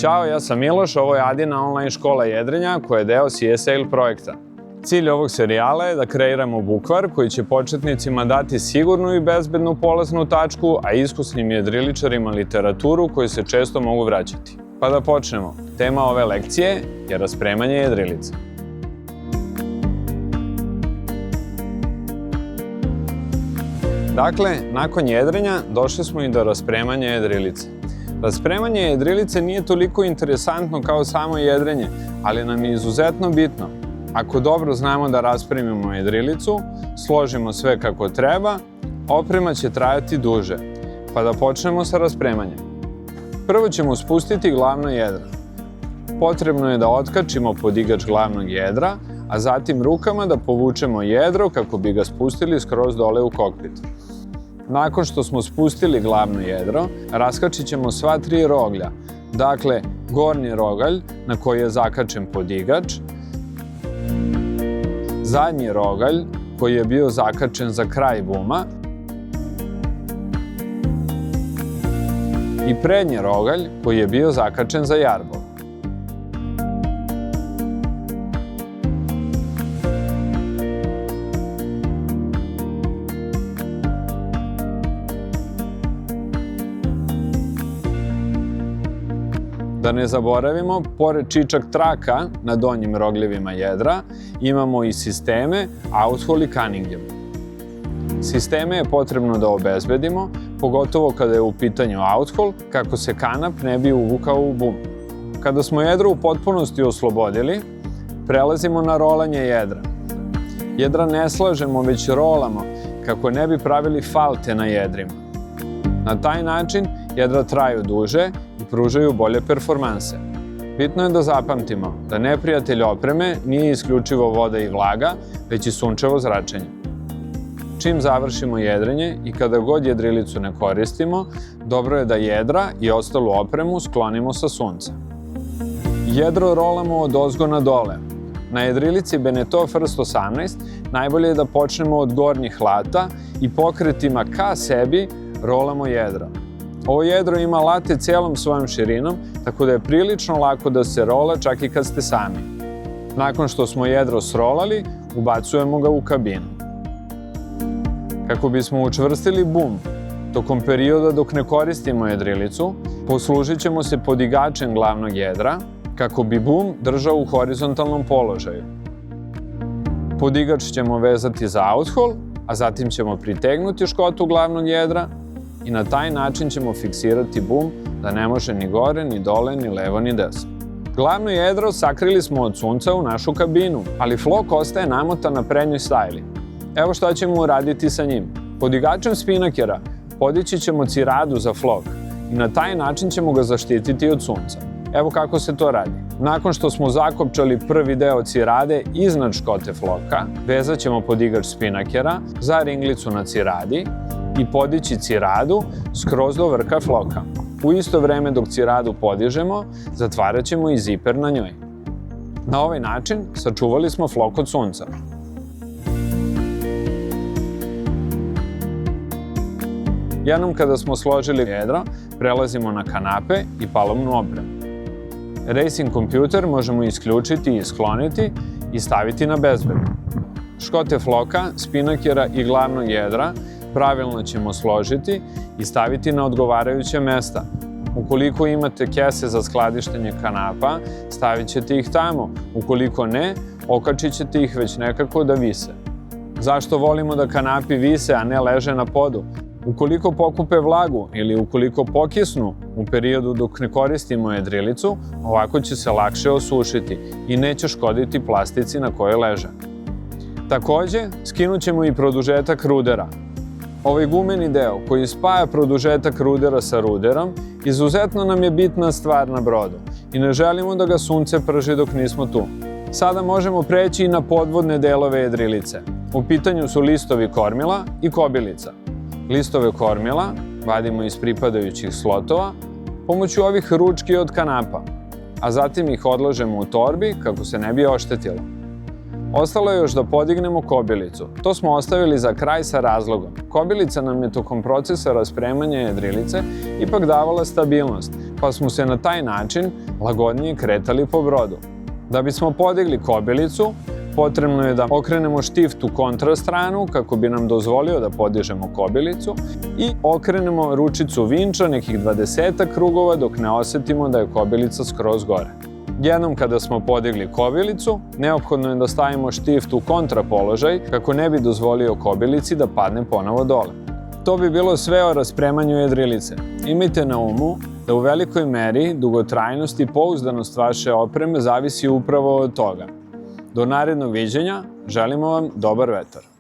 Ćao, ja sam Miloš, ovo je Adina online škola jedrenja koja je deo CSAIL projekta. Cilj ovog serijala je da kreiramo bukvar koji će početnicima dati sigurnu i bezbednu polaznu tačku, a iskusnim jedriličarima literaturu koju se često mogu vraćati. Pa da počnemo. Tema ove lekcije je raspremanje jedrilica. Dakle, nakon jedrenja došli smo i do raspremanja jedrilice. Raspremanje jedrilice nije toliko interesantno kao samo jedrenje, ali nam je izuzetno bitno. Ako dobro znamo da raspremimo jedrilicu, složimo sve kako treba, oprema će trajati duže. Pa da počnemo sa raspremanjem. Prvo ćemo spustiti glavno jedro. Potrebno je da otkačimo podigač glavnog jedra, a zatim rukama da povučemo jedro kako bi ga spustili skroz dole u kokpit. Nakon što smo spustili glavno jedro, raskačit ćemo sva tri roglja. Dakle, gornji rogalj na koji je zakačen podigač, zadnji rogalj koji je bio zakačen za kraj buma i prednji rogalj koji je bio zakačen za jarbol. Da ne zaboravimo, pored čičak traka na donjim rogljevima jedra, imamo i sisteme Outhall i Cunningham. Sisteme je potrebno da obezbedimo, pogotovo kada je u pitanju Outhall, kako se kanap ne bi uvukao u bum. Kada smo jedro u potpunosti oslobodili, prelazimo na rolanje jedra. Jedra ne slažemo, već rolamo, kako ne bi pravili falte na jedrima. Na taj način jedra traju duže i pružaju bolje performanse. Bitno je da zapamtimo da neprijatelj opreme nije isključivo voda i vlaga, već i sunčevo zračenje. Čim završimo jedrenje i kada god jedrilicu ne koristimo, dobro je da jedra i ostalu opremu sklonimo sa sunca. Jedro rolamo od ozgo na dole. Na jedrilici Beneteau First 18 najbolje je da počnemo od gornjih lata i pokretima ka sebi rolamo jedro. Ovo jedro ima late cijelom svojom širinom, tako da je prilično lako da se rola čak i kad ste sami. Nakon što smo jedro srolali, ubacujemo ga u kabinu. Kako bismo učvrstili bum tokom perioda dok ne koristimo jedrilicu, poslužit ćemo se podigačem glavnog jedra kako bi bum držao u horizontalnom položaju. Podigač ćemo vezati za Outhall, a zatim ćemo pritegnuti škotu glavnog jedra i na taj način ćemo fiksirati bum da ne može ni gore, ni dole, ni levo, ni desno. Glavno jedro sakrili smo od sunca u našu kabinu, ali flok ostaje namotan na prednjoj stajli. Evo šta ćemo uraditi sa njim. Podigačem spinakera podići ćemo ciradu za flok i na taj način ćemo ga zaštititi od sunca. Evo kako se to radi. Nakon što smo zakopčali prvi deo cirade iznad škote floka, vezat ćemo podigač spinakera za ringlicu na ciradi i podići ciradu skroz do vrha floka. U isto vreme dok ciradu podižemo, zatvarat ćemo i ziper na njoj. Na ovaj način sačuvali smo flok od sunca. Jednom kada smo složili jedro, prelazimo na kanape i palovnu opremu. Racing kompjuter možemo isključiti i skloniti i staviti na bezbedno. Škote floka, spinakera i glavnog jedra pravilno ćemo složiti i staviti na odgovarajuće mesta. Ukoliko imate kese za skladištenje kanapa, stavit ćete ih tamo. Ukoliko ne, okačit ćete ih već nekako da vise. Zašto volimo da kanapi vise, a ne leže na podu? Ukoliko pokupe vlagu ili ukoliko pokisnu u periodu dok ne koristimo jedrilicu, ovako će se lakše osušiti i neće škoditi plastici na kojoj leže. Takođe, skinut ćemo i produžetak rudera. Ovaj gumeni deo koji spaja produžetak rudera sa ruderom izuzetno nam je bitna stvar na brodu i ne želimo da ga sunce prži dok nismo tu. Sada možemo preći i na podvodne delove jedrilice. U pitanju su listovi kormila i kobilica. Listove kormila vadimo iz pripadajućih slotova pomoću ovih ručki od kanapa, a zatim ih odlažemo u torbi kako se ne bi oštetilo. Ostalo je još da podignemo kobilicu. To smo ostavili za kraj sa razlogom. Kobilica nam je tokom procesa raspremanja jedrilice ipak davala stabilnost, pa smo se na taj način lagodnije kretali po brodu. Da bismo podigli kobilicu, potrebno je da okrenemo štift u kontrastranu kako bi nam dozvolio da podižemo kobilicu i okrenemo ručicu vinča nekih 20 krugova dok ne osetimo da je kobilica skroz gore. Jednom kada smo podigli kobilicu, neophodno je da stavimo štift u kontrapoložaj kako ne bi dozvolio kobilici da padne ponovo dole. To bi bilo sve o raspremanju jedrilice. Imajte na umu da u velikoj meri dugotrajnost i pouzdanost vaše opreme zavisi upravo od toga. Do narednog viđenja, želimo vam dobar vetar.